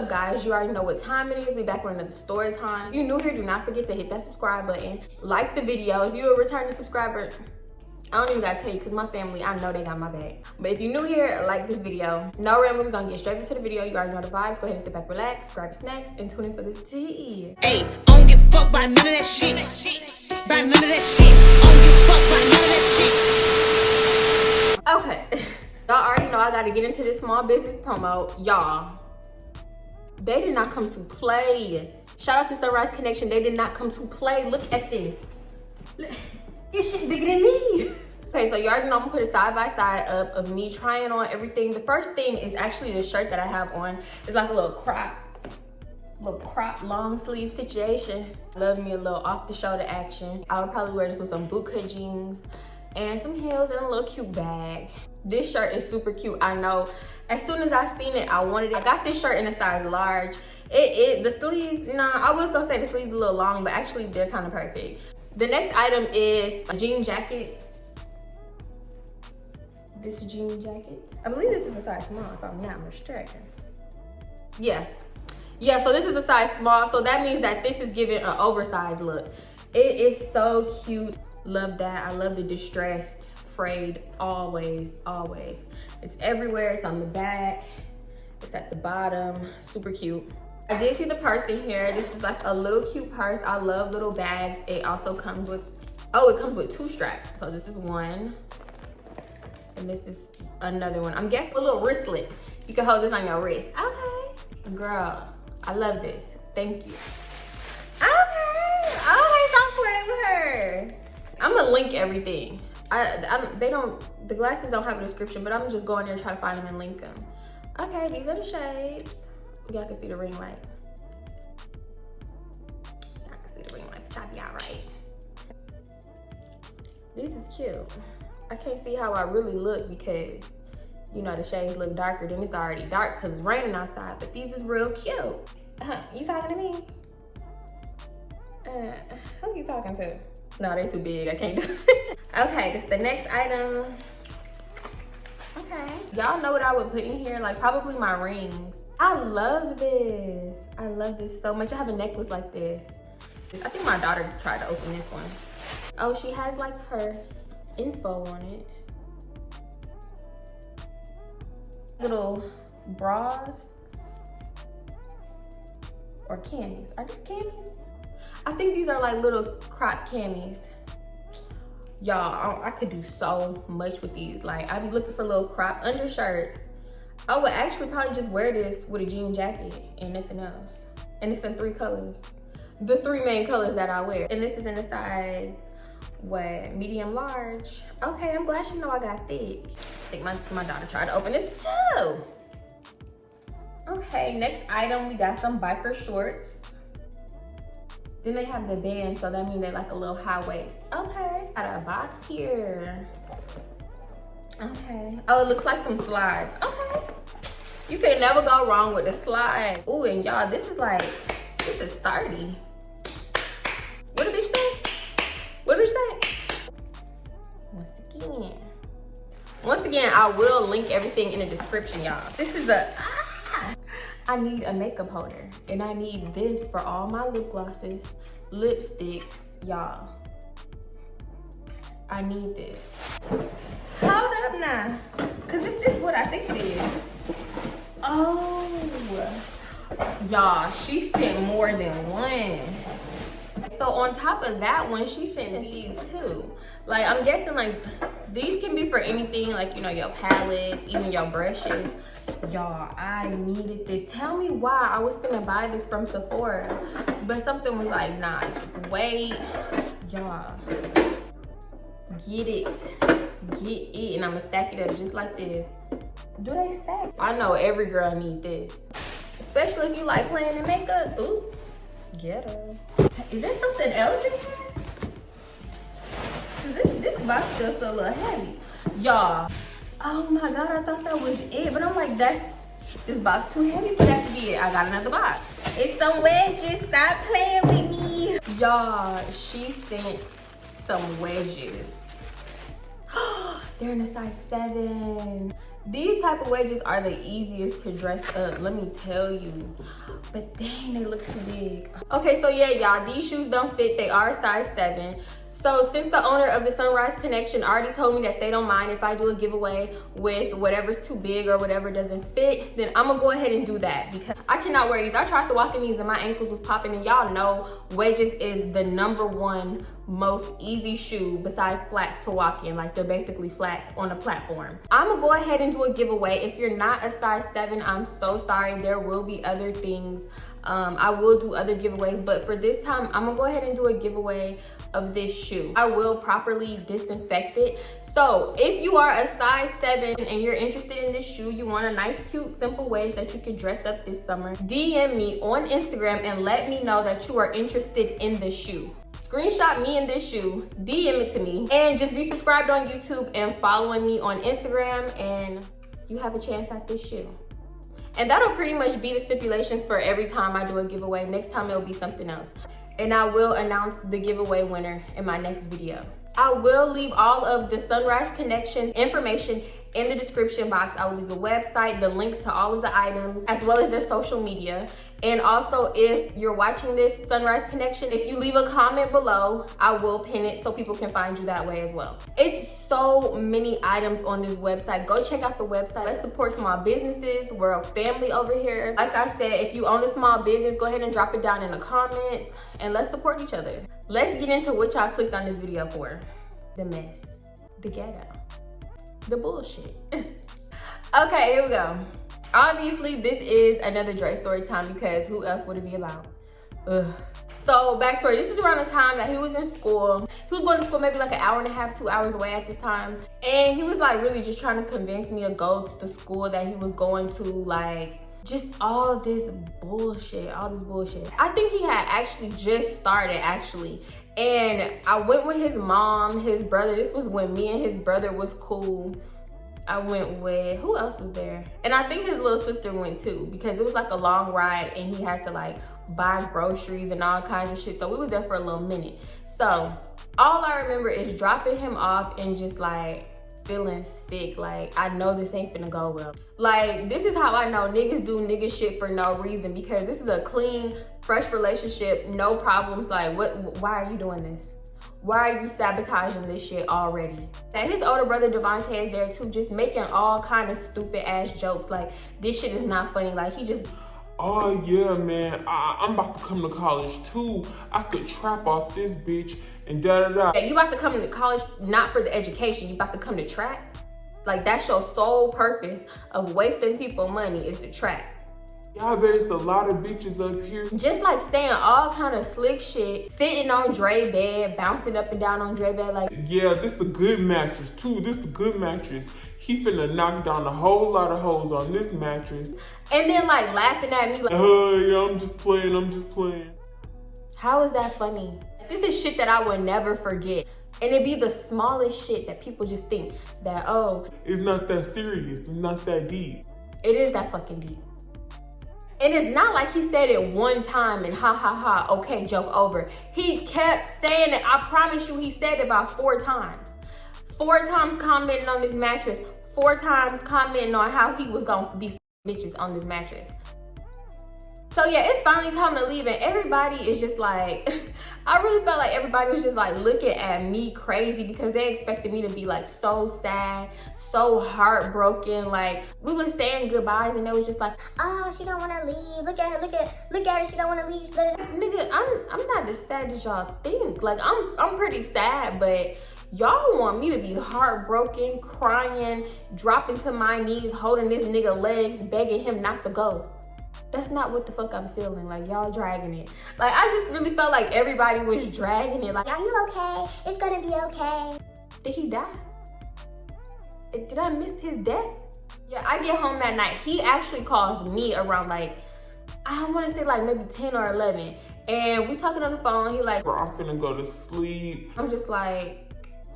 up, guys? You already know what time it is. We back with another story time. If you're new here, do not forget to hit that subscribe button, like the video. If you're a returning subscriber, I don't even gotta tell you, because my family, I know they got my back. But if you're new here, like this video. No rambling, we're gonna get straight into the video. You already know the vibes. Go ahead and sit back, relax, grab your snacks, and tune in for this tea. Hey, I don't give a fuck by none of that shit. By none of that shit. I don't give a fuck by none of that shit. Okay. Y'all already know I gotta get into this small business promo. Y'all, they did not come to play. Shout out to TheSunriseConnection. They did not come to play. Look at this. This shit bigger than me. Okay, so you already know I'm gonna put a side by side up of me trying on everything. The first thing is actually the shirt that I have on. It's like a little crop long sleeve situation. Love me a little off the shoulder action. I would probably wear this with some bootcut jeans and some heels and a little cute bag. This shirt is super cute, I know. As soon as I seen it, I wanted it. I got this shirt in a size large. The sleeves, I was gonna say the sleeves a little long, but actually they're kind of perfect. The next item is a jean jacket. This jean jacket. I believe this is a size small if I'm not mistaken. Yeah, so this is a size small, so that means that this is giving an oversized look. It is so cute. Love that. I love the distressed frayed, always. It's everywhere. It's on the back. It's at the bottom. Super cute. I did see the purse in here. This is like a little cute purse. I love little bags. It also comes with, it comes with 2 straps. So this is one, and this is another one. I'm guessing a little wristlet. You can hold this on your wrist. Okay. Girl, I love this. Thank you. Okay, stop playing with her. I'm gonna link everything. The glasses don't have a description, but I'm just going there and try to find them and link them. Okay, these are the shades. Y'all can see the ring light. Y'all can see the ring light. Chop y'all right. This is cute. I can't see how I really look because, the shades look darker. Then it's already dark because it's raining outside, but these is real cute. You talking to me? Who are you talking to? No, they're too big. I can't do it. Okay, this is the next item. Okay. Y'all know what I would put in here? Like probably my rings. I love this. I love this so much. I have a necklace like this. I think my daughter tried to open this one. Oh, she has like her info on it. Little bras or camis. Are these camis? I think these are like little crop camis. Y'all, I could do so much with these. Like, I'd be looking for little crop undershirts. I would actually probably just wear this with a jean jacket and nothing else. And it's in 3 colors. The 3 main colors that I wear. And this is in the size, what, medium large? Okay, I'm glad she know I got thick. I think my daughter tried to open this too. Okay, next item, we got some biker shorts. Then they have the band, so that means they're like a little high waist. Okay, got a box here. Okay. Oh, it looks like some slides. Okay. You can never go wrong with the slide. Ooh, and y'all, this is sturdy. What did bitch say? What did bitch say? Once again, I will link everything in the description, y'all. This is I need a makeup holder, and I need this for all my lip glosses, lipsticks, y'all. I need this. Hold up now, because if this is what I think it is. Oh, y'all, she sent more than one. So on top of that one, she sent these too. Like, I'm guessing like these can be for anything, like, your palettes, even your brushes. Y'all, I needed this. Tell me why I was gonna buy this from Sephora, but something was like, nah, just wait. Y'all, get it, and I'm gonna stack it up just like this. Do they stack? I know every girl need this, especially if you like playing in makeup. Ooh, get her. Is there something else in here? This box still feel a little heavy, y'all. Oh my God, I thought that was it, but I'm like, this box too heavy for that to be it. I got another box. It's some wedges. Stop playing with me. Y'all, she sent some wedges. They're in a size 7. These type of wedges are the easiest to dress up, let me tell you. But dang, they look too big. Okay, so yeah, y'all, these shoes don't fit. They are a size 7. So since the owner of the Sunrise Connection already told me that they don't mind if I do a giveaway with whatever's too big or whatever doesn't fit, then I'm gonna go ahead and do that because I cannot wear these. I tried to walk in these and my ankles was popping, and y'all know wedges is the #1 most easy shoe besides flats to walk in. Like, they're basically flats on a platform. I'm gonna go ahead and do a giveaway. If you're not a size 7, I'm so sorry. There will be other things. I will do other giveaways, but for this time, I'm gonna go ahead and do a giveaway of this shoe. I will properly disinfect it. So if you are a size 7 and you're interested in this shoe, you want a nice, cute, simple wedge that you can dress up this summer, DM me on Instagram and let me know that you are interested in this shoe. Screenshot me in this shoe, DM it to me, and just be subscribed on YouTube and following me on Instagram, and you have a chance at this shoe. And that'll pretty much be the stipulations for every time I do a giveaway. Next time it'll be something else. And I will announce the giveaway winner in my next video. I will leave all of the Sunrise Connection's information in the description box. I will leave the website, the links to all of the items, as well as their social media. And also, if you're watching this Sunrise Connection, if you leave a comment below, I will pin it so people can find you that way as well. It's so many items on this website. Go check out the website. Let's support small businesses. We're a family over here. Like I said, if you own a small business, go ahead and drop it down in the comments and let's support each other. Let's get into what y'all clicked on this video for. The mess, the ghetto, the bullshit. Okay, here we go. Obviously, this is another Dre story time because who else would it be about? Ugh. So, backstory, this is around the time that he was in school. He was going to school maybe like an hour and a half, 2 hours away at this time. And he was like really just trying to convince me to go to the school that he was going to, like, just all this bullshit. I think he had actually just started, actually. And I went with his mom, his brother. This was when me and his brother was cool. I went with, who else was there? And I think his little sister went too, because it was like a long ride and he had to like buy groceries and all kinds of shit. So we was there for a little minute. So all I remember is dropping him off and just like feeling sick. Like, I know this ain't finna go well. Like, this is how I know niggas do nigga shit for no reason, because this is a clean, fresh relationship, no problems. Like, why are you doing this? Why are you sabotaging this shit already? And his older brother Devontae is there too, just making all kind of stupid ass jokes. Like, this shit is not funny. Like, he just, oh yeah, man, I'm about to come to college too. I could trap off this bitch and da-da-da. yeah, you about to come to college not for the education, you about to come to trap? Like, that's your sole purpose of wasting people money, is to trap. Y'all bet it's a lot of bitches up here. Just like saying all kind of slick shit, sitting on Dre bed, bouncing up and down on Dre bed, like, yeah, this a good mattress too. This a good mattress. He finna knock down a whole lot of hoes on this mattress. and then like laughing at me like, Yeah, I'm just playing. how is that funny? This is shit that I would never forget. And it'd be the smallest shit that people just think that, oh, It's not that serious. It's not that deep. it is that fucking deep. And it's not like he said it one time and ha ha ha, okay, joke over. He kept saying it. I promise you, he said it about 4 times. 4 times commenting on this mattress. 4 times commenting on how he was gonna be bitches on this mattress. So yeah, it's finally time to leave, and everybody is just like, I really felt like everybody was just like looking at me crazy because they expected me to be like so sad, so heartbroken. Like, we was saying goodbyes and they was just like, Oh, she don't want to leave. Look at her. She don't want to leave. Just let her. nigga, I'm not as sad as y'all think. Like, I'm pretty sad, but y'all want me to be heartbroken, crying, dropping to my knees, holding this nigga legs, begging him not to go. That's not what the fuck I'm feeling. Like, y'all dragging it. Like, I just really felt like everybody was dragging it. Like, Are you okay? It's gonna be okay. did he die? Did I miss his death? Yeah, I get home that night. He actually calls me around like, I want to say like maybe 10 or 11. And we talking on the phone. He like, Bro, I'm finna go to sleep. I'm just like,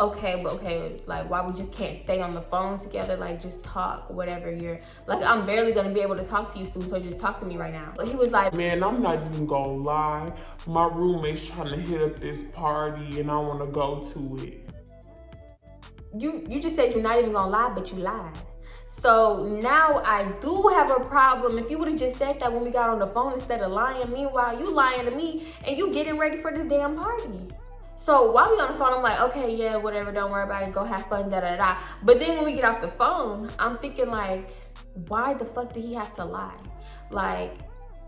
okay, but okay, like, why we just can't stay on the phone together? Like, just talk, whatever. You're like, I'm barely gonna be able to talk to you soon, so just talk to me right now. But he was like, Man, I'm not even gonna lie. My roommate's trying to hit up this party and I wanna go to it. you just said you're not even gonna lie, but you lied. So now I do have a problem. If you would have just said that when we got on the phone instead of lying, meanwhile you lying to me and you getting ready for this damn party. So while we on the phone, I'm like, okay, yeah, whatever, don't worry about it, go have fun, da da da. But then when we get off the phone, I'm thinking like, why the fuck did he have to lie? Like,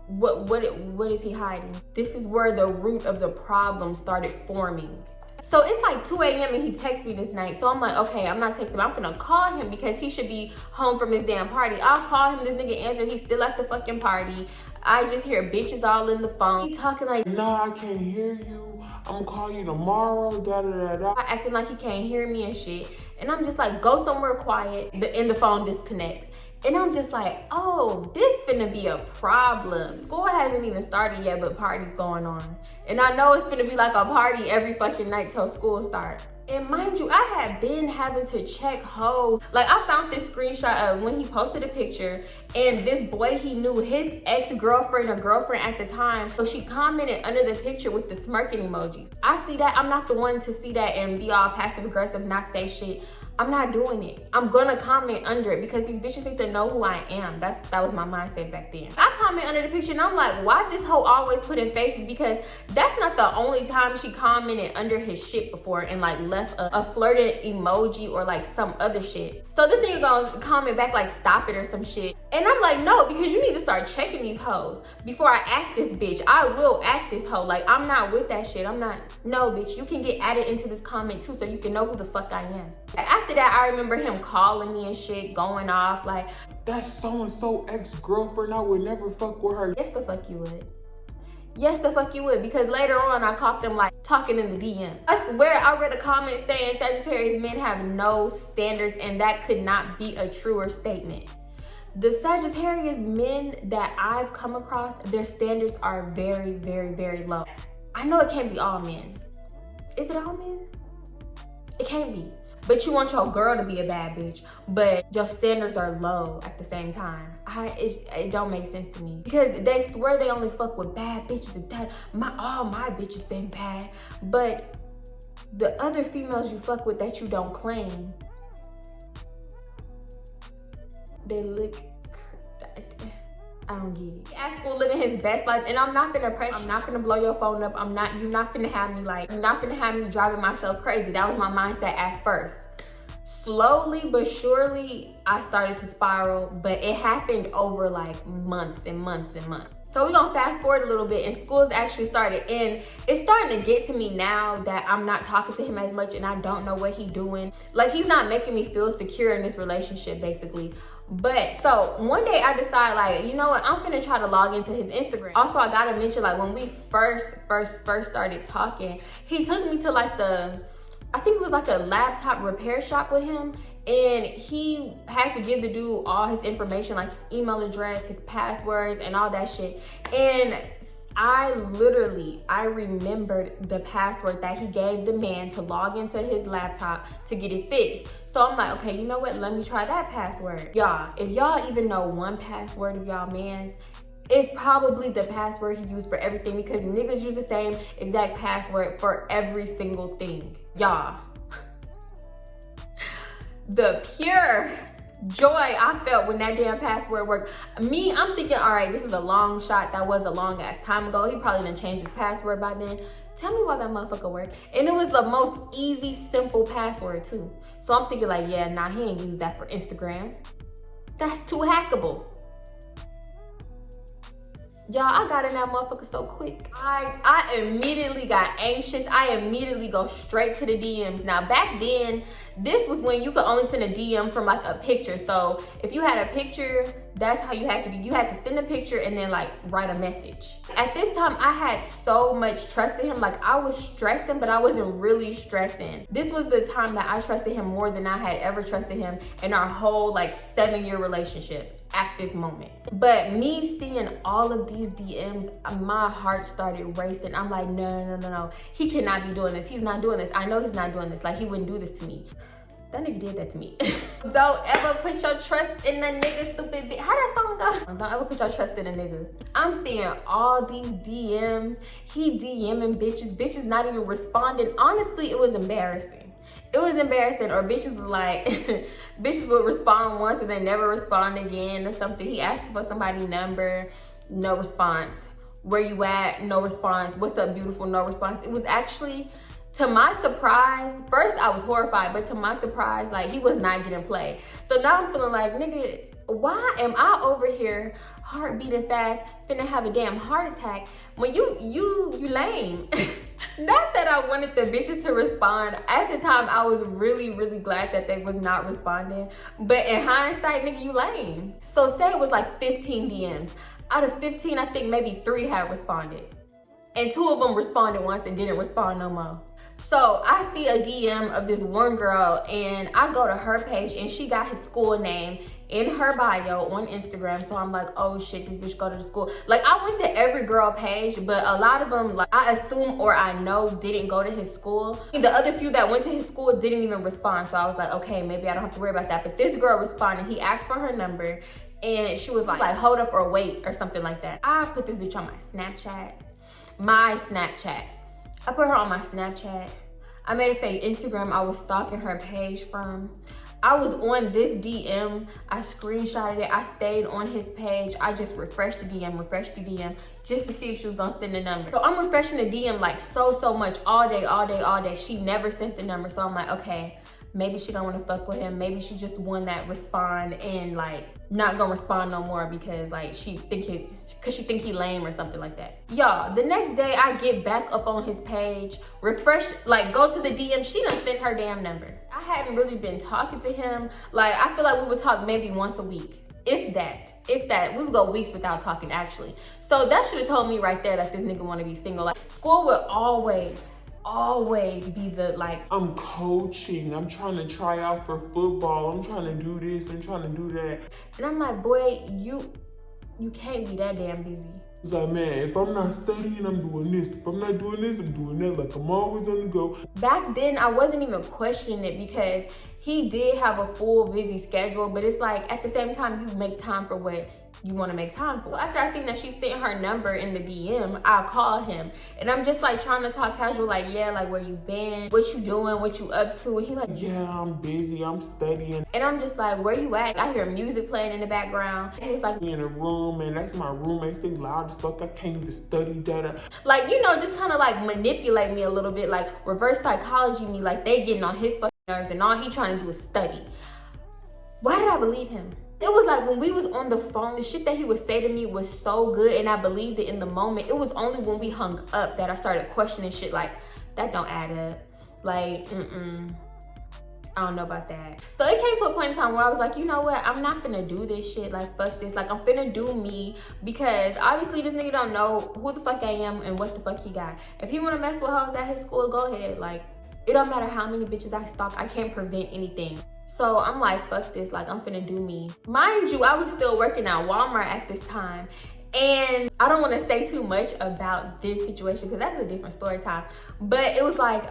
what is he hiding? This is where the root of the problem started forming. So it's like 2 a.m. and he texts me this night. So I'm like, okay, I'm not texting him. I'm gonna call him because he should be home from this damn party. I'll call him, this nigga answer, he's still at the fucking party. I just hear bitches all in the phone. He talking like, nah, I can't hear you. I'm gonna call you tomorrow, da da da da. acting like he can't hear me and shit. And I'm just like, go somewhere quiet. And the phone disconnects. And I'm just like, oh, this finna be a problem. School hasn't even started yet, but party's going on. And I know it's finna be like a party every fucking night till school starts. And mind you, I had been having to check hoes. Like, I found this screenshot of when he posted a picture and this boy he knew, his ex-girlfriend or girlfriend at the time, so she commented under the picture with the smirking emojis. I see that. I'm not the one to see that and be all passive aggressive, not say shit. I'm not doing it. I'm gonna comment under it because these bitches need to know who I am. That was my mindset back then. I comment under the picture and I'm like, why this hoe always put in faces? Because that's not the only time she commented under his shit before and like left a flirting emoji or like some other shit. So this nigga gonna comment back like stop it or some shit. And I'm like, no, because you need to start checking these hoes before I act this bitch. I will act this hoe. Like, I'm not with that shit. I'm not. No, bitch, you can get added into this comment too so you can know who the fuck I am. After that, I remember him calling me and shit, going off like, that's so-and-so ex-girlfriend. I would never fuck with her. yes, the fuck you would. Yes, the fuck you would, because later on I caught them like talking in the DM. I swear I read a comment saying Sagittarius men have no standards, and that could not be a truer statement. The Sagittarius men that I've come across, their standards are very, very, very low. I know it can't be all men. Is it all men? It can't be. But you want your girl to be a bad bitch, but your standards are low at the same time. It don't make sense to me. Because they swear they only fuck with bad bitches and that all my bitches been bad. But the other females you fuck with that you don't claim, they look, I don't get it. At school living his best life, and I'm not gonna press, I'm not gonna blow your phone up. You're not gonna have me like, you're not gonna have me driving myself crazy. That was my mindset at first. Slowly but surely, I started to spiral, but it happened over like months and months and months. So we're gonna fast forward a little bit, and school's actually started, and it's starting to get to me now that I'm not talking to him as much and I don't know what he's doing. Like, he's not making me feel secure in this relationship, basically. But so one day I decide, like, you know what, I'm finna try to log into his Instagram. Also, I gotta mention, like, when we first started talking, he took me to like I think it was like a laptop repair shop with him, and he had to give the dude all his information, like his email address, his passwords, and all that shit. And I remembered the password that he gave the man to log into his laptop to get it fixed. So I'm like, okay, you know what? Let me try that password. Y'all, if y'all even know one password of y'all man's, it's probably the password he used for everything, because niggas use the same exact password for every single thing. Y'all, the pure joy I felt when that damn password worked. Me, I'm thinking, all right, this is a long shot. That was a long ass time ago. He probably done changed his password by then. Tell me why that motherfucker worked. And it was the most easy, simple password too. So I'm thinking like, yeah, nah, he ain't used that for Instagram. That's too hackable. Y'all, I got in that motherfucker so quick. I immediately got anxious. I immediately go straight to the DMs. Now, back then, this was when you could only send a DM from like a picture. So if you had a picture, that's how you had to be. You had to send a picture and then like write a message. At this time, I had so much trust in him. Like, I was stressing, but I wasn't really stressing. This was the time that I trusted him more than I had ever trusted him in our whole like 7-year relationship at this moment. But me seeing all of these DMs, my heart started racing. I'm like, no. He cannot be doing this. He's not doing this. I know he's not doing this. Like, he wouldn't do this to me. That nigga did that to me. Don't ever put your trust in a nigga, stupid bitch. How that song go? Don't ever put your trust in a nigga. I'm seeing all these DMs. He DMing bitches. Bitches not even responding. Honestly, it was embarrassing. It was embarrassing. Or bitches was like, bitches would respond once and then never respond again or something. He asked for somebody's number, no response. Where you at? No response. What's up, beautiful? No response. It was actually, to my surprise, first I was horrified, but to my surprise, like, he was not getting play. So now I'm feeling like, nigga, why am I over here heart beating fast, finna have a damn heart attack when you lame? Not that I wanted the bitches to respond. At the time, I was really, really glad that they was not responding. But in hindsight, nigga, you lame. So say it was like 15 DMs. Out of 15, I think maybe 3 had responded. And 2 of them responded once and didn't respond no more. So I see a DM of this one girl and I go to her page and she got his school name in her bio on Instagram. So I'm like, oh shit, this bitch go to the school. Like, I went to every girl page, but a lot of them, like, I assume or I know didn't go to his school. The other few that went to his school didn't even respond. So I was like, okay, maybe I don't have to worry about that. But this girl responded. He asked for her number and she was like hold up or wait or something like that. I put this bitch on my Snapchat. I put her on my Snapchat. I made a fake Instagram I was stalking her page from. I was on this DM, I screenshotted it, I stayed on his page, I just refreshed the DM, just to see if she was gonna send the number. So I'm refreshing the DM like so much, all day. She never sent the number, so I'm like, okay, maybe she don't wanna fuck with him, maybe she just one that respond and like not gonna respond no more because like she think he lame or something like that. Y'all, the next day I get back up on his page, refresh, like go to the DM, she done sent her damn number. I hadn't really been talking to him. Like, I feel like we would talk maybe once a week, if that. We would go weeks without talking actually. So that should have told me right there that this nigga wanna be single. Like, school would always be the like, I'm coaching, I'm trying to try out for football, I'm trying to do this, I'm trying to do that. And I'm like, boy, you can't be that damn busy. It's like, man, if I'm not studying, I'm doing this. If I'm not doing this, I'm doing that. Like, I'm always on the go. Back then, I wasn't even questioning it because he did have a full busy schedule, but it's like, at the same time, you make time for what you want to make time for. So after I seen that she sent her number in the DM, I call him. And I'm just like trying to talk casual, like, yeah, like where you been? What you doing? What you up to? And he like, yeah, I'm busy, I'm studying. And I'm just like, where you at? I hear music playing in the background. And he's like, in a room, and that's my roommates, they loud as fuck, I can't even study that. Like, you know, just kind of like manipulate me a little bit, like reverse psychology me, like they getting on his fucking nerves and all he trying to do is study. Why did I believe him? It was like when we was on the phone, the shit that he would say to me was so good and I believed it in the moment. It was only when we hung up that I started questioning shit like, that don't add up. Like, I don't know about that. So it came to a point in time where I was like, you know what? I'm not finna do this shit. Like, fuck this. Like, I'm finna do me because obviously this nigga don't know who the fuck I am and what the fuck he got. If he wanna mess with hoes at his school, go ahead. Like, it don't matter how many bitches I stalk. I can't prevent anything. So I'm like, fuck this, like I'm finna do me. Mind you, I was still working at Walmart at this time. And I don't wanna say too much about this situation because that's a different story time. But it was like,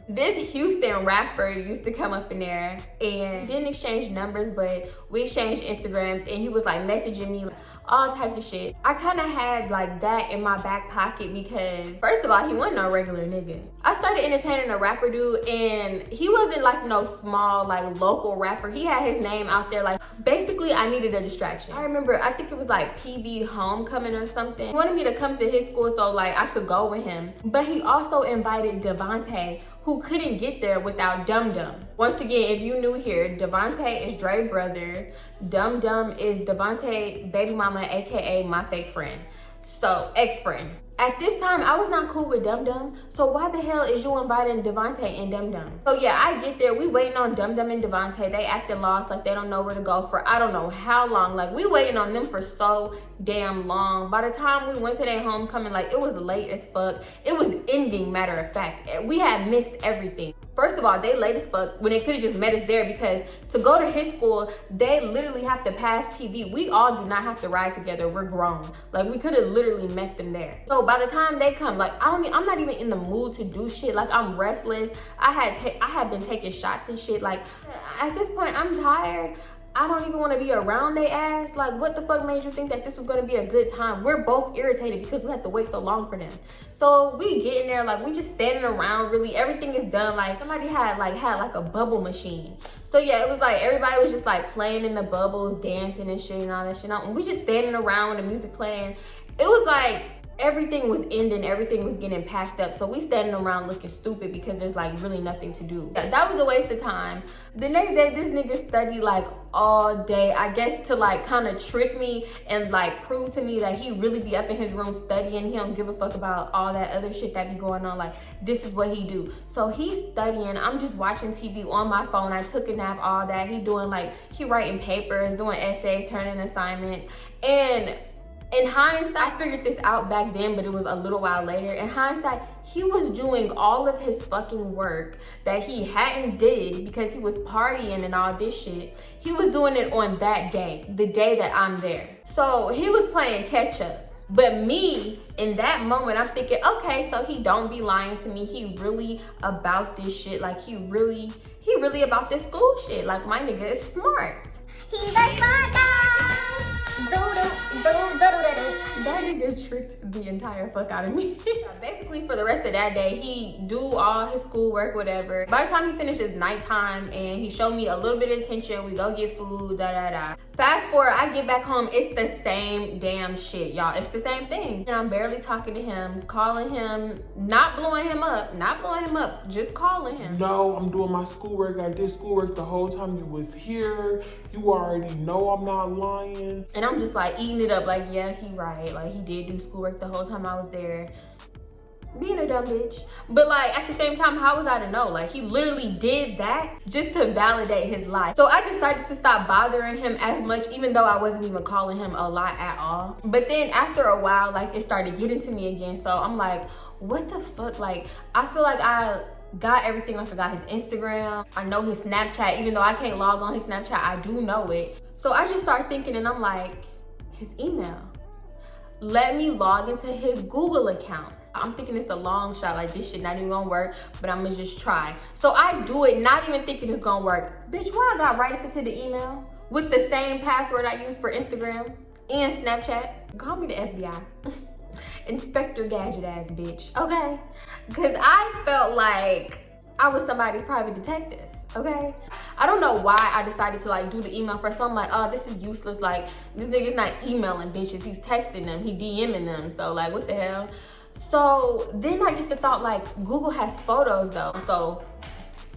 this Houston rapper used to come up in there and didn't exchange numbers, but we exchanged Instagrams and he was like messaging me, all types of shit. I kind of had like that in my back pocket because first of all, he wasn't no regular nigga. I started entertaining a rapper dude and he wasn't like no small like local rapper. He had his name out there. Like basically I needed a distraction. I remember, I think it was like PV Homecoming or something. He wanted me to come to his school so like I could go with him. But he also invited Devontae, who couldn't get there without Dum Dum. Once again, if you new here, Devontae is Dre's brother. Dum Dum is Devontae baby mama, AKA my fake friend. So, ex-friend. At this time, I was not cool with Dum Dum, so why the hell is you inviting Devontae and Dum Dum? So yeah, I get there, we waiting on Dum Dum and Devontae. They acting lost, like they don't know where to go for I don't know how long. Like we waiting on them for so damn long. By the time we went to their homecoming, like it was late as fuck. It was ending, matter of fact. We had missed everything. First of all, they late as fuck when they could have just met us there because to go to his school, they literally have to pass PV. We all do not have to ride together, we're grown. Like we could have literally met them there. So by the time they come, like I'm not even in the mood to do shit. Like I'm restless. I had been taking shots and shit. Like at this point, I'm tired. I don't even want to be around they ass. Like, what the fuck made you think that this was going to be a good time? We're both irritated because we had to wait so long for them. So we get in there, like, we just standing around, really. Everything is done. Like, somebody had like a bubble machine. So yeah, it was like everybody was just like playing in the bubbles, dancing and shit and all that shit. And we just standing around with the music playing. It was like everything was ending, everything was getting packed up. So we standing around looking stupid because there's like really nothing to do. That was a waste of time. The next day, this nigga studied like all day, I guess to like kind of trick me and like prove to me that he really be up in his room studying. He don't give a fuck about all that other shit that be going on. Like, this is what he do. So he's studying, I'm just watching TV on my phone. I took a nap, all that. He doing like, he writing papers, doing essays, turning assignments. And in hindsight, I figured this out back then, but it was a little while later. In hindsight, he was doing all of his fucking work that he hadn't did because he was partying and all this shit. He was doing it on that day, the day that I'm there. So he was playing catch up. But me, in that moment, I'm thinking, okay, so he don't be lying to me. He really about this shit. Like, he really about this school shit. Like, my nigga is smart. He's a smart guy. That nigga tricked the entire fuck out of me. Basically, for the rest of that day, he do all his schoolwork, whatever. By the time he finishes nighttime and he showed me a little bit of attention, we go get food, Fast forward, I get back home, it's the same damn shit, y'all. It's the same thing. And I'm barely talking to him, calling him, not blowing him up, just calling him. No, I'm doing my schoolwork. I did schoolwork the whole time you was here. You already know I'm not lying. And I'm just like eating it up, like, yeah, he right. Like, he did do schoolwork the whole time I was there. Being a dumb bitch. But like, at the same time, how was I to know? Like, he literally did that just to validate his lie. So I decided to stop bothering him as much, even though I wasn't even calling him a lot at all. But then after a while, like, it started getting to me again. So I'm like, what the fuck? Like, I feel like I got everything. I forgot his Instagram. I know his Snapchat. Even though I can't log on his Snapchat, I do know it. So I just started thinking, and I'm like, his email. Let me log into his Google account. I'm thinking it's a long shot, like this shit not even gonna work, but I'm gonna just try. So I do it, not even thinking it's gonna work. Bitch, why I got right up into the email with the same password I use for Instagram and Snapchat? Call me the FBI. Inspector Gadget ass bitch, okay? Because I felt like I was somebody's private detective, okay? I don't know why I decided to like do the email first. So I'm like, oh, this is useless. Like, this nigga's not emailing bitches, he's texting them, he DMing them. So like, what the hell? So then I get the thought, like, Google has photos though. So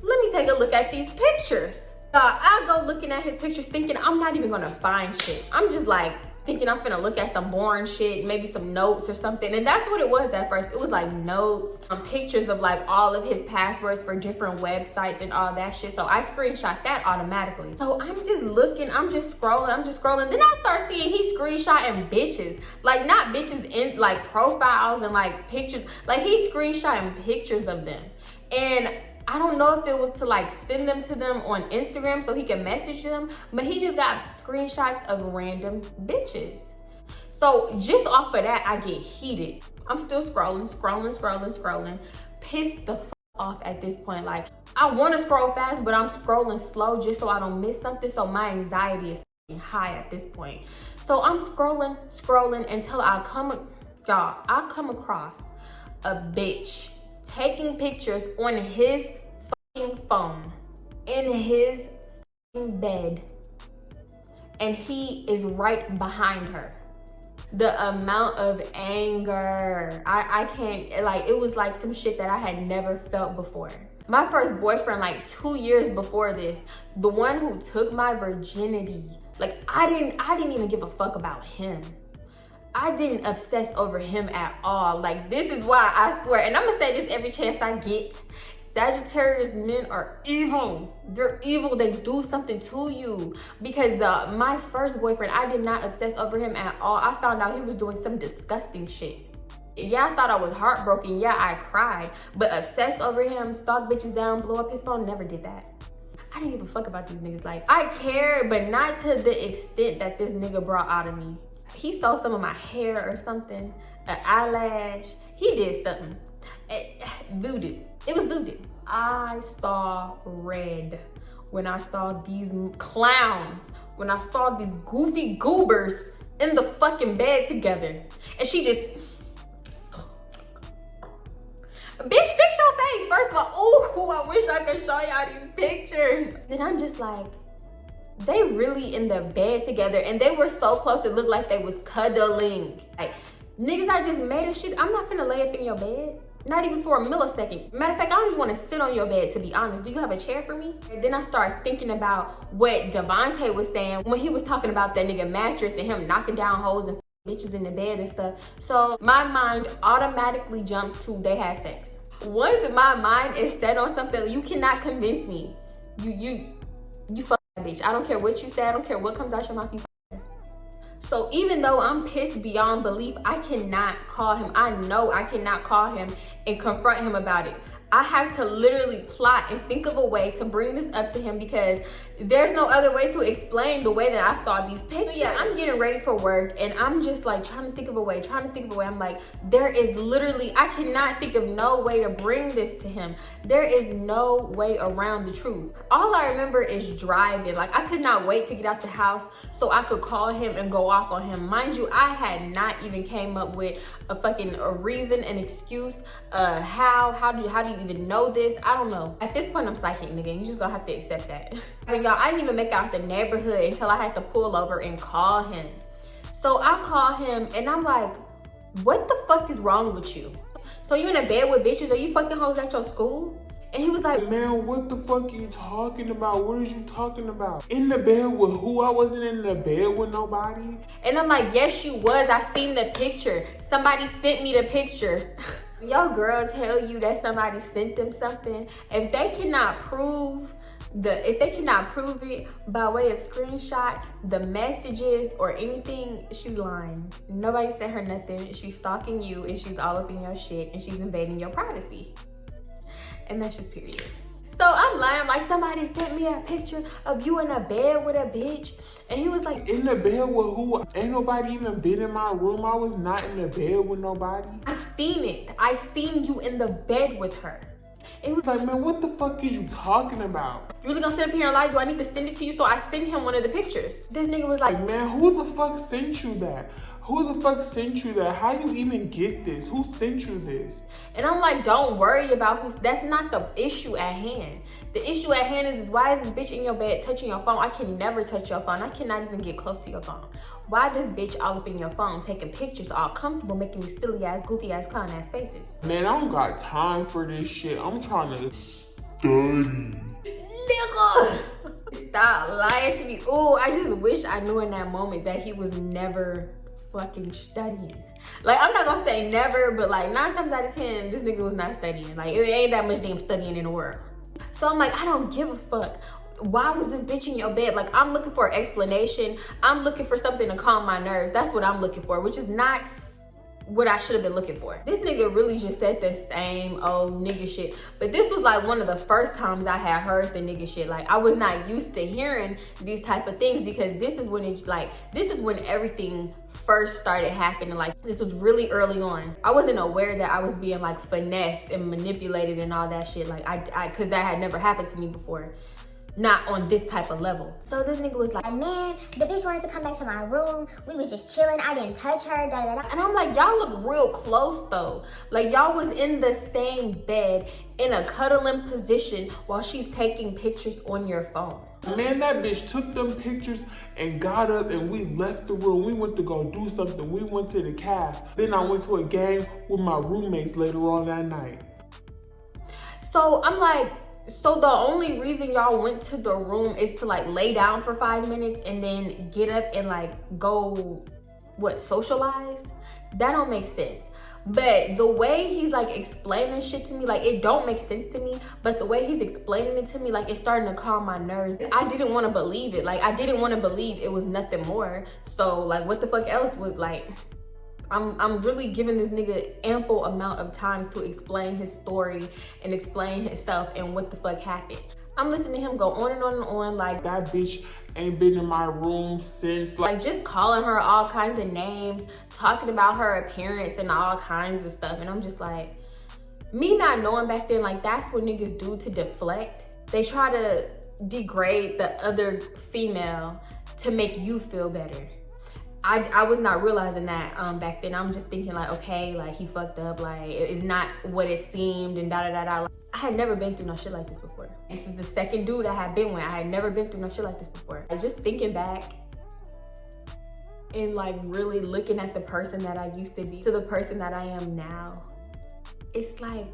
let me take a look at these pictures. I go looking at his pictures thinking I'm not even gonna find shit. I'm just like thinking I'm finna look at some boring shit, maybe some notes or something. And that's what it was at first. It was like notes, pictures of like all of his passwords for different websites and all that shit. So I screenshot that automatically. So I'm just looking, I'm just scrolling. Then I start seeing he screenshotting bitches. Like, not bitches in like profiles and like pictures. Like, he's screenshotting pictures of them. And I don't know if it was to like send them to them on Instagram so he can message them, but he just got screenshots of random bitches. So just off of that, I get heated. I'm still scrolling, pissed the fuck off at this point. Like, I want to scroll fast, but I'm scrolling slow just so I don't miss something. So my anxiety is high at this point. So I'm scrolling until I come across a bitch taking pictures on his fucking phone in his fucking bed, and he is right behind her. The amount of anger, I can't, like, it was like some shit that I had never felt before. My first boyfriend, like 2 years before this, the one who took my virginity, like, I didn't even give a fuck about him. I didn't obsess over him at all. Like, this is why I swear, and I'm gonna say this every chance I get, Sagittarius men are evil. They're evil. They do something to you. Because my first boyfriend, I did not obsess over him at all. I found out he was doing some disgusting shit. Yeah, I thought I was heartbroken. Yeah, I cried. But obsessed over him, stalk bitches down, blow up his phone, never did that. I didn't give a fuck about these niggas. Like, I cared, but not to the extent that this nigga brought out of me. He stole some of my hair or something, an eyelash. He did something. Voodoo. It was voodoo. I saw red when I saw these clowns when I saw these goofy goobers in the fucking bed together. And she just, bitch, fix your face. First of all, ooh, I wish I could show y'all these pictures. Then I'm just like, they really in the bed together, and they were so close it looked like they was cuddling. Like, niggas, I just made a shit. I'm not finna lay up in your bed. Not even for a millisecond. Matter of fact, I don't even want to sit on your bed, to be honest. Do you have a chair for me? And then I started thinking about what Devontae was saying when he was talking about that nigga mattress and him knocking down hoes and bitches in the bed and stuff. So my mind automatically jumps to they had sex. Once my mind is set on something, you cannot convince me. You fuck that bitch. I don't care what you say. I don't care what comes out your mouth. You fuck her. So even though I'm pissed beyond belief, I cannot call him. I know I cannot call him and confront him about it. I have to literally plot and think of a way to bring this up to him because there's no other way to explain the way that I saw these pictures. So yeah, I'm getting ready for work and I'm just like trying to think of a way. I'm like, there is literally, I cannot think of no way to bring this to him. There is no way around the truth. All I remember is driving. Like, I could not wait to get out the house so I could call him and go off on him. Mind you, I had not even came up with a reason, an excuse. How do you even know this? I don't know. At this point, I'm psychic, nigga. You just gonna have to accept that. I mean, y'all, I didn't even make out the neighborhood until I had to pull over and call him. So I call him and I'm like, what the fuck is wrong with you? So you in a bed with bitches? Are you fucking hoes at your school? And he was like, man, what the fuck are you talking about? What are you talking about? In the bed with who? I wasn't in the bed with nobody. And I'm like, yes, you was. I seen the picture. Somebody sent me the picture. Your girls tell you that somebody sent them something. If they cannot prove it by way of screenshot, the messages or anything, she's lying. Nobody sent her nothing. She's stalking you and she's all up in your shit and she's invading your privacy. And that's just period. So I'm lying. I'm like, somebody sent me a picture of you in a bed with a bitch. And he was like, in the bed with who? Ain't nobody even been in my room. I was not in the bed with nobody. I seen it. I seen you in the bed with her. It was like, man, what the fuck is you talking about? You really gonna sit up here and lie? Do I need to send it to you? So I sent him one of the pictures. This nigga was like, man, who the fuck sent you that? Who the fuck sent you that? How you even get this? Who sent you this? And I'm like, don't worry about that's not the issue at hand. The issue at hand is why is this bitch in your bed touching your phone? I can never touch your phone. I cannot even get close to your phone. Why this bitch all up in your phone taking pictures all comfortable, making these silly ass, goofy ass, clown ass faces? Man, I don't got time for this shit. I'm trying to study. Nigga! Stop lying to me. Oh, I just wish I knew in that moment that he was never fucking studying. Like, I'm not gonna say never, but like 9 times out of 10, this nigga was not studying. Like, it ain't that much damn studying in the world. So I'm like, I don't give a fuck. Why was this bitch in your bed? Like, I'm looking for an explanation. I'm looking for something to calm my nerves. That's what I'm looking for, which is not what I should have been looking for. This nigga really just said the same old nigga shit. But this was like one of the first times I had heard the nigga shit. Like, I was not used to hearing these type of things because this is when this is when everything first started happening. Like, this was really early on. I wasn't aware that I was being like finessed and manipulated and all that shit. Like, cause that had never happened to me before. Not on this type of level. So this nigga was like, man, the bitch wanted to come back to my room. We was just chilling. I didn't touch her. Da, da, da. And I'm like, y'all look real close though. Like, y'all was in the same bed in a cuddling position while she's taking pictures on your phone. Man, that bitch took them pictures and got up and we left the room. We went to go do something. We went to the caf. Then I went to a game with my roommates later on that night. So I'm like, so the only reason y'all went to the room is to like lay down for 5 minutes and then get up and like go, socialize? That don't make sense. But the way he's like explaining shit to me, like, it don't make sense to me, but the way he's explaining it to me, like, it's starting to calm my nerves. I didn't want to believe it. Like, I didn't want to believe it was nothing more. So like, what the fuck else would, like, I'm really giving this nigga ample amount of time to explain his story and explain himself and what the fuck happened. I'm listening to him go on and on and on, like, that bitch ain't been in my room since, like just calling her all kinds of names, talking about her appearance and all kinds of stuff. And I'm just like, me not knowing back then, like, that's what niggas do to deflect. They try to degrade the other female to make you feel better. I was not realizing that back then. I'm just thinking like, okay, like he fucked up, like it's not what it seemed and da-da-da-da. I had never been through no shit like this before. This is the second dude I had been with. I had never been through no shit like this before. Just thinking back and like really looking at the person that I used to be to the person that I am now, it's like,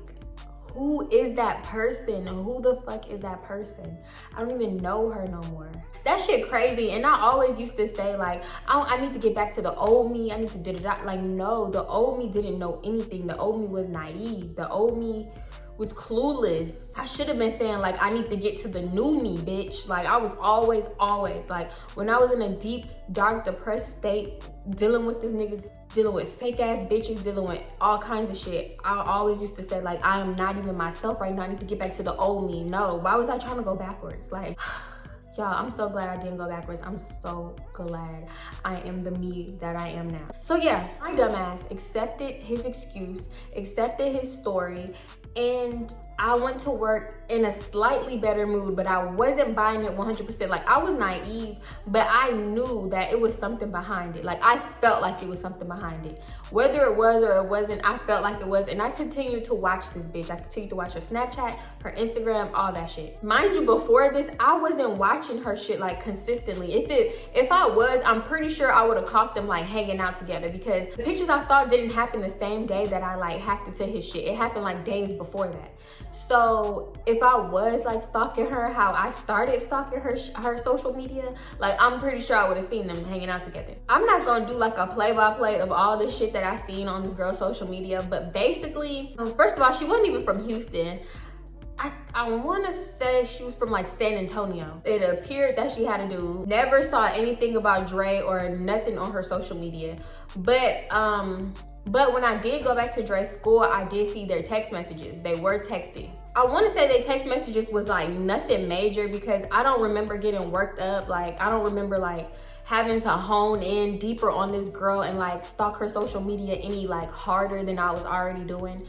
who is that person? Who the fuck is that person? I don't even know her no more. That shit crazy. And I always used to say like, I need to get back to the old me. I need to do that. Like, no, the old me didn't know anything. The old me was naive. The old me was clueless. I should have been saying like, I need to get to the new me, bitch. Like I was always like, when I was in a deep, dark, depressed state, dealing with this nigga, dealing with fake ass bitches, dealing with all kinds of shit, I always used to say like, I am not even myself right now. I need to get back to the old me. No, why was I trying to go backwards? Like, y'all, I'm so glad I didn't go backwards. I'm so glad I am the me that I am now. So yeah, my dumbass accepted his excuse, accepted his story, and I went to work in a slightly better mood, but I wasn't buying it 100%. Like I was naive, but I knew that it was something behind it. Like I felt like it was something behind it. Whether it was or it wasn't, I felt like it was. And I continued to watch this bitch. I continued to watch her Snapchat, her Instagram, all that shit. Mind you, before this, I wasn't watching her shit like consistently. If I was, I'm pretty sure I would have caught them like hanging out together, because the pictures I saw didn't happen the same day that I like hacked into his shit. It happened like days before that. So if I was like stalking her, how I started stalking her social media, like I'm pretty sure I would have seen them hanging out together. I'm not gonna do like a play-by-play of all the shit that I seen on this girl's social media, but basically, first of all, she wasn't even from Houston. I want to say she was from like San Antonio. It appeared that she had a dude. Never saw anything about Dre or nothing on her social media. But when I did go back to Dre's school, I did see their text messages. They were texting. I want to say their text messages was like nothing major, because I don't remember getting worked up. Like I don't remember like having to hone in deeper on this girl and like stalk her social media any like harder than I was already doing.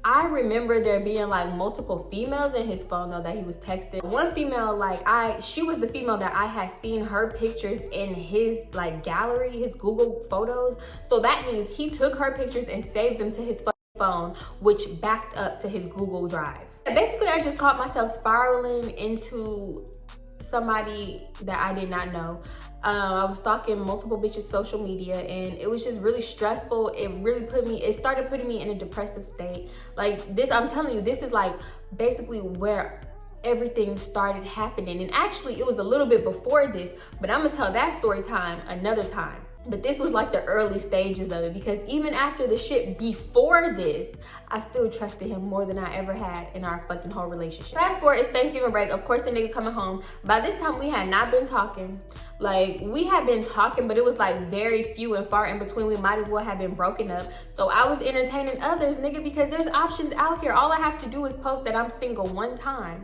I remember there being like multiple females in his phone though that he was texting. One female, like she was the female that I had seen her pictures in his like gallery, his Google photos. So that means he took her pictures and saved them to his phone, which backed up to his Google Drive. Basically, I just caught myself spiraling into somebody that I did not know. I was stalking multiple bitches' social media, and it was just really stressful. It started putting me in a depressive state. Like this, I'm telling you, this is like basically where everything started happening. And actually it was a little bit before this, but I'm gonna tell that story time another time. But this was like the early stages of it, because even after the shit before this, I still trusted him more than I ever had in our fucking whole relationship. Fast forward, it's Thanksgiving break. Of course, the nigga coming home. By this time, we had not been talking. Like, we had been talking, but it was like very few and far in between. We might as well have been broken up. So I was entertaining others, nigga, because there's options out here. All I have to do is post that I'm single one time,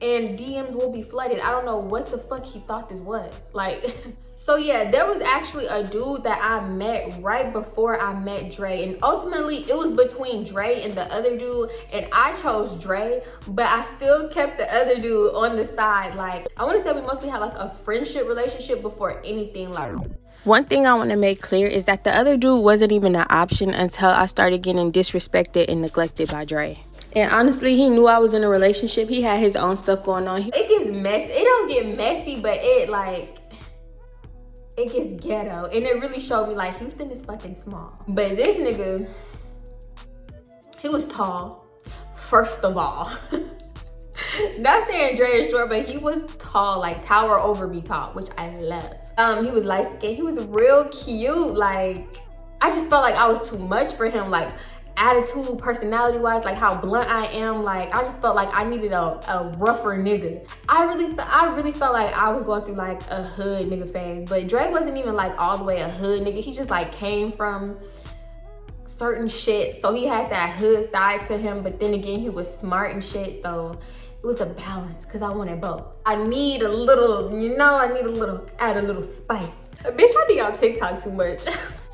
and DMs will be flooded. I don't know what the fuck he thought this was. Like, so yeah, there was actually a dude that I met right before I met Dre, and ultimately it was between Dre and the other dude, and I chose Dre, but I still kept the other dude on the side. Like, I want to say we mostly had like a friendship relationship before anything. Like, one thing I want to make clear is that the other dude wasn't even an option until I started getting disrespected and neglected by Dre. And honestly, he knew I was in a relationship. He had his own stuff going on. It gets messy. It don't get messy, but it gets ghetto. And it really showed me like Houston is fucking small. But this nigga, he was tall, first of all. Not saying Dre is short, but he was tall, like tower over me tall, which I love. He was light skinned. He was real cute. Like, I just felt like I was too much for him. Like, attitude, personality wise, like how blunt I am, like I just felt like I needed a rougher nigga. I really felt like I was going through like a hood nigga phase, but Dre wasn't even like all the way a hood nigga. He just like came from certain shit, so he had that hood side to him, but then again he was smart and shit, so it was a balance because I wanted both. I need a little, add a little spice. Bitch, I be on TikTok too much.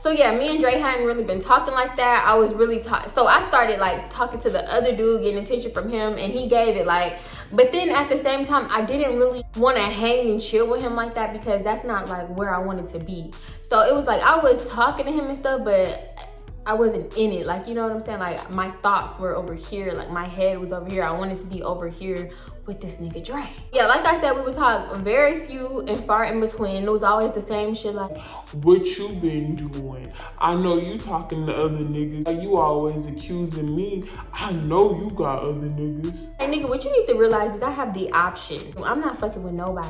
So yeah, me and Dre hadn't really been talking like that. I was really so I started like talking to the other dude, getting attention from him, and he gave it like, but then at the same time, I didn't really want to hang and chill with him like that because that's not like where I wanted to be. So it was like I was talking to him and stuff, but I wasn't in it. Like, you know what I'm saying? Like my thoughts were over here, like my head was over here. I wanted to be over here with this nigga Dre. Yeah, like I said, we would talk very few and far in between. It was always the same shit like, what you been doing? I know you talking to other niggas. You always accusing me. I know you got other niggas. Hey nigga, what you need to realize is I have the option. I'm not fucking with nobody.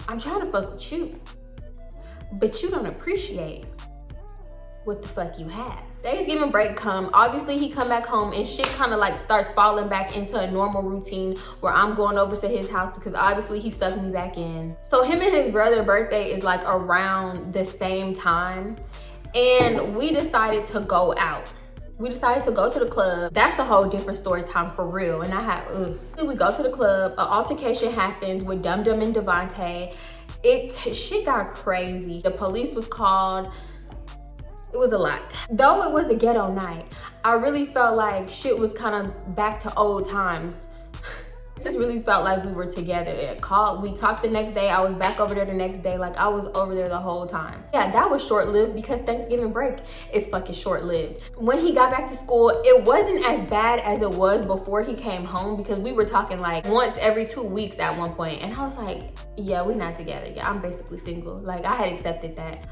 I'm trying to fuck with you. But you don't appreciate what the fuck you have. Thanksgiving break come, obviously he come back home and shit kind of like starts falling back into a normal routine where I'm going over to his house because obviously he sucked me back in. So him and his brother's birthday is like around the same time, and we decided to go out. We decided to go to the club. That's a whole different story time for real. And I had, we go to the club, an altercation happens with Dum Dum and Devontae. Shit got crazy. The police was called. It was a lot. Though it was a ghetto night, I really felt like shit was kind of back to old times. Just really felt like we were together. We talked the next day. I was back over there the next day. Like I was over there the whole time. Yeah, that was short-lived because Thanksgiving break is fucking short-lived. When he got back to school, it wasn't as bad as it was before he came home because we were talking like once every 2 weeks at one point. And I was like, yeah, we're not together. Yeah, I'm basically single. Like I had accepted that.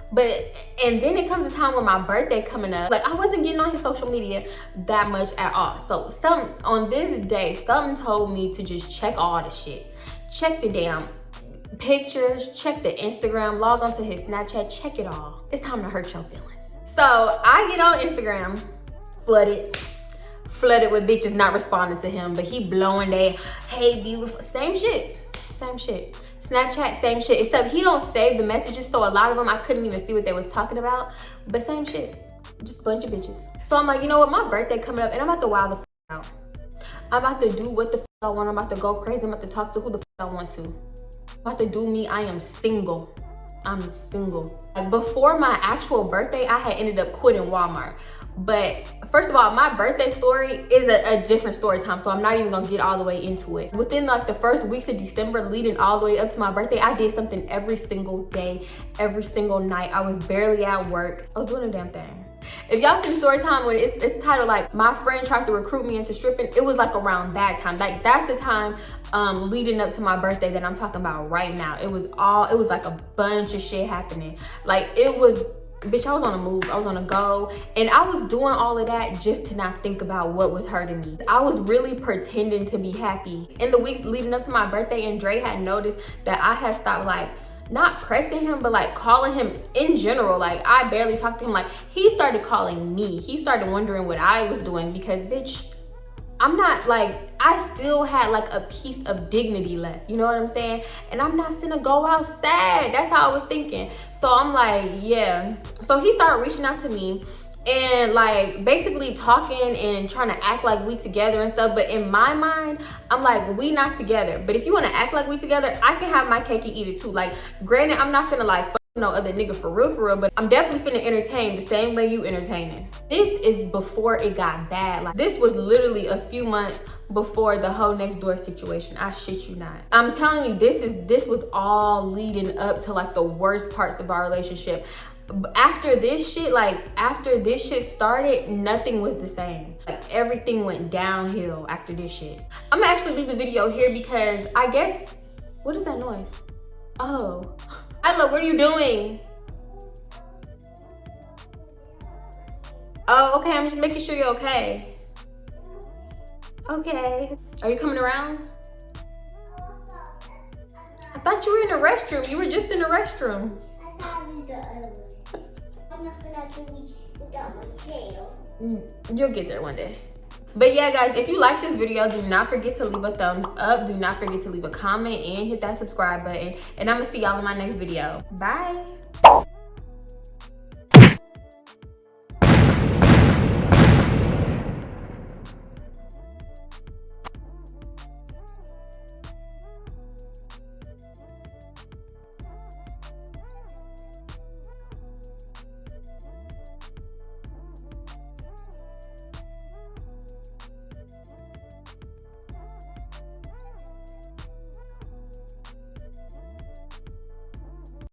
And then it comes a time when my birthday coming up. Like I wasn't getting on his social media that much at all. So on this day, something told me to just check all the shit. Check the damn pictures, check the Instagram, log onto his Snapchat, check it all. It's time to hurt your feelings. So I get on Instagram, flooded with bitches not responding to him, but he blowing they, hey beautiful, same shit. Snapchat, same shit, except he don't save the messages, so a lot of them I couldn't even see what they was talking about, but same shit, just a bunch of bitches. So I'm like, you know what, my birthday coming up and I'm about to wild the f out. I'm about to do what the f I want. I'm about to go crazy. I'm about to talk to who the f I want to. I'm about to do me. I am single. I'm single. Like before my actual birthday, I had ended up quitting Walmart. But first of all, my birthday story is a different story time, so I'm not even gonna get all the way into it. Within like the first weeks of December leading all the way up to my birthday, I did something every single day, every single night. I was barely at work. I was doing a damn thing. If y'all seen story time when it's titled like my friend tried to recruit me into stripping, it was like around that time. Like that's the time leading up to my birthday that I'm talking about right now. It was like a bunch of shit happening. Like it was, bitch, I was on a move, I was on a go, and I was doing all of that just to not think about what was hurting me. I was really pretending to be happy. In the weeks leading up to my birthday, and Dre had noticed that I had stopped like not pressing him, but like calling him in general. Like I barely talked to him. Like he started calling me. He started wondering what I was doing because bitch, I'm not like, I still had like a piece of dignity left. You know what I'm saying? And I'm not finna go out sad. That's how I was thinking. So I'm like, yeah. So he started reaching out to me and like basically talking and trying to act like we together and stuff. But in my mind, I'm like, we not together. But if you want to act like we together, I can have my cake and eat it too. Like granted, I'm not finna like fuck no other nigga for real, but I'm definitely finna entertain the same way you entertaining. This is before it got bad. Like this was literally a few months before the whole next door situation. I shit you not. I'm telling you, this was all leading up to like the worst parts of our relationship. After this shit started, nothing was the same. Like everything went downhill after this shit. I'm gonna actually leave the video here because I guess, what is that noise? Oh, Isla, what are you doing? Oh, okay, I'm just making sure you're okay. Okay, are you coming around? I thought you were in the restroom. You were just in the restroom. I thought we the other way. I'm not gonna reach without my tail. You'll get there one day. But yeah, guys, if you like this video, do not forget to leave a thumbs up. Do not forget to leave a comment and hit that subscribe button. And I'm gonna see y'all in my next video. Bye.